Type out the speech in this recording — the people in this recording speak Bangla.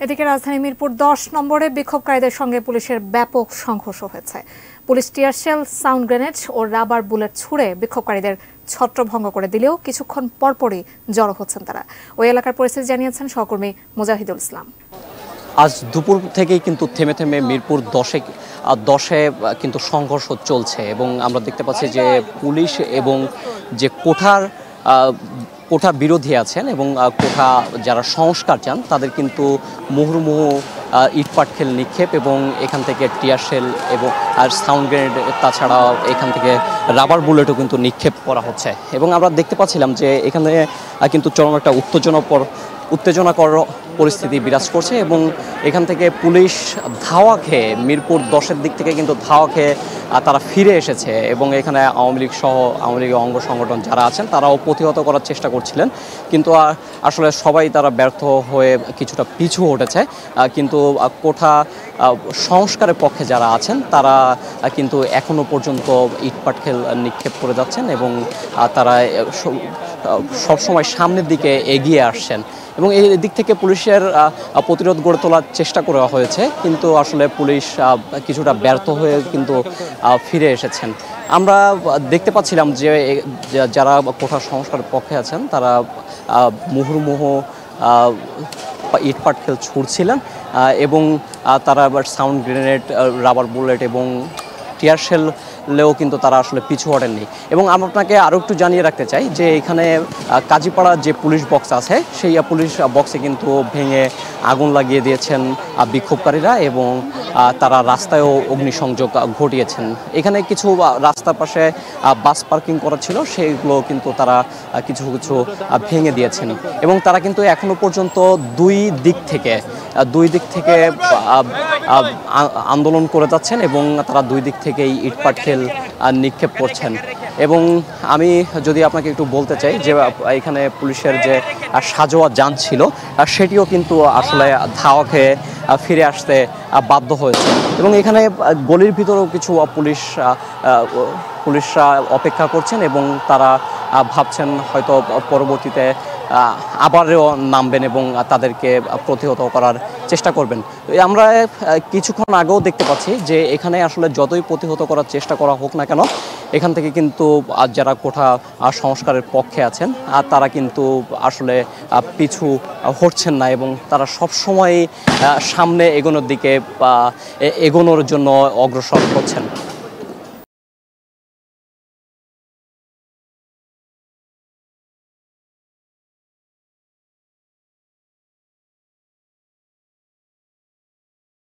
এদিকে রাজধানী মিরপুর 10 নম্বরে বিক্ষোভকারীদের সঙ্গে পুলিশের ব্যাপক সংঘর্ষ হয়েছে। Police tear shell, sound grenade ও রাবার বুলেট ছুড়ে বিক্ষোভকারীদের ছত্রভঙ্গ করে দিলেও কিছুক্ষণ পরপরই জড়ো হচ্ছেন তারা। ওই এলাকার পরিস্থিতি জানিয়েছেন সহকর্মী মুজাহিদুল ইসলাম। আজ দুপুর থেকেই কিন্তু থেমে থেমে মিরপুর 10-এ কিন্তু সংঘর্ষ চলছে এবং আমরা দেখতে পাচ্ছি যে পুলিশ এবং যে কোঠা বিরোধী আছেন এবং কোঠা যারা সংস্কার চান তাদের কিন্তু মুহুর্মুহু ইটপাটকেল নিক্ষেপ এবং এখান থেকে টিয়ার শেল এবং আর সাউন্ড গ্রেনেড, তাছাড়াও এখান থেকে রাবার বুলেটও কিন্তু নিক্ষেপ করা হচ্ছে এবং আমরা দেখতে পাচ্ছিলাম যে এখানে কিন্তু চরম একটা উত্তেজনাকর পরিস্থিতি বিরাজ করছে এবং এখান থেকে পুলিশ ধাওয়া খেয়ে মিরপুর 10-এর দিক থেকে কিন্তু ধাওয়া খেয়ে তারা ফিরে এসেছে এবং এখানে আওয়ামী লীগ সহ আওয়ামী লীগের অঙ্গ সংগঠন যারা আছেন তারাও প্রতিহত করার চেষ্টা করছিলেন, কিন্তু আসলে সবাই তারা ব্যর্থ হয়ে কিছুটা পিছু হটেছে। কিন্তু কোঠা সংস্কারের পক্ষে যারা আছেন তারা কিন্তু এখনও পর্যন্ত ইটপাটকেল নিক্ষেপ করে যাচ্ছেন এবং তারা সবসময় সামনের দিকে এগিয়ে আসছেন এবং এই দিক থেকে পুলিশের প্রতিরোধ গড়ে তোলার চেষ্টা করা হয়েছে, কিন্তু আসলে পুলিশ কিছুটা ব্যর্থ হয়ে কিন্তু ফিরে এসেছেন। আমরা দেখতে পাচ্ছিলাম যে যারা কোঠা সংস্কারের পক্ষে আছেন তারা মুহুর্মুহু ইটপাটকেল ছুড়ছিলেন এবং তারা আবার সাউন্ড গ্রেনেড, রাবার বুলেট এবং টিয়ার শেলেও কিন্তু তারা আসলে পিছু হটেননি। এবং আমরা আপনাকে আরও একটু জানিয়ে রাখতে চাই যে এখানে কাজীপাড়ার যে পুলিশ বক্স আছে সেই পুলিশ বক্সে কিন্তু ভেঙে আগুন লাগিয়ে দিয়েছেন বিক্ষোভকারীরা এবং তারা রাস্তায়ও অগ্নিসংযোগ ঘটিয়েছেন। এখানে কিছু রাস্তার পাশে বাস পার্কিং করা ছিল, সেইগুলো কিন্তু তারা কিছু ভেঙে দিয়েছেন এবং তারা কিন্তু এখনো পর্যন্ত দুই দিক থেকে আন্দোলন করে যাচ্ছেন এবং তারা দুই দিক থেকেই ইটপাটকেল নিক্ষেপ করছেন। এবং আমি যদি আপনাকে একটু বলতে চাই যে এখানে পুলিশের যে সাজোয়া যান ছিল সেটিও কিন্তু আসলে ধাওয়া খেয়ে ফিরে আসতে বাধ্য হয়েছে এবং এখানে গলির ভিতরেও কিছু পুলিশরা অপেক্ষা করছেন এবং তারা ভাবছেন হয়তো পরবর্তীতে আবারও নামবেন এবং তাদেরকে প্রতিহত করার চেষ্টা করবেন। আমরা কিছুক্ষণ আগেও দেখতে পাচ্ছি যে এখানে আসলে যতই প্রতিহত করার চেষ্টা করা হোক না কেন, এখান থেকে কিন্তু যারা কোঠা সংস্কারের পক্ষে আছেন তারা কিন্তু আসলে পিছু হটছেন না এবং তারা সবসময় সামনে এগোনোর জন্য অগ্রসর হচ্ছেন।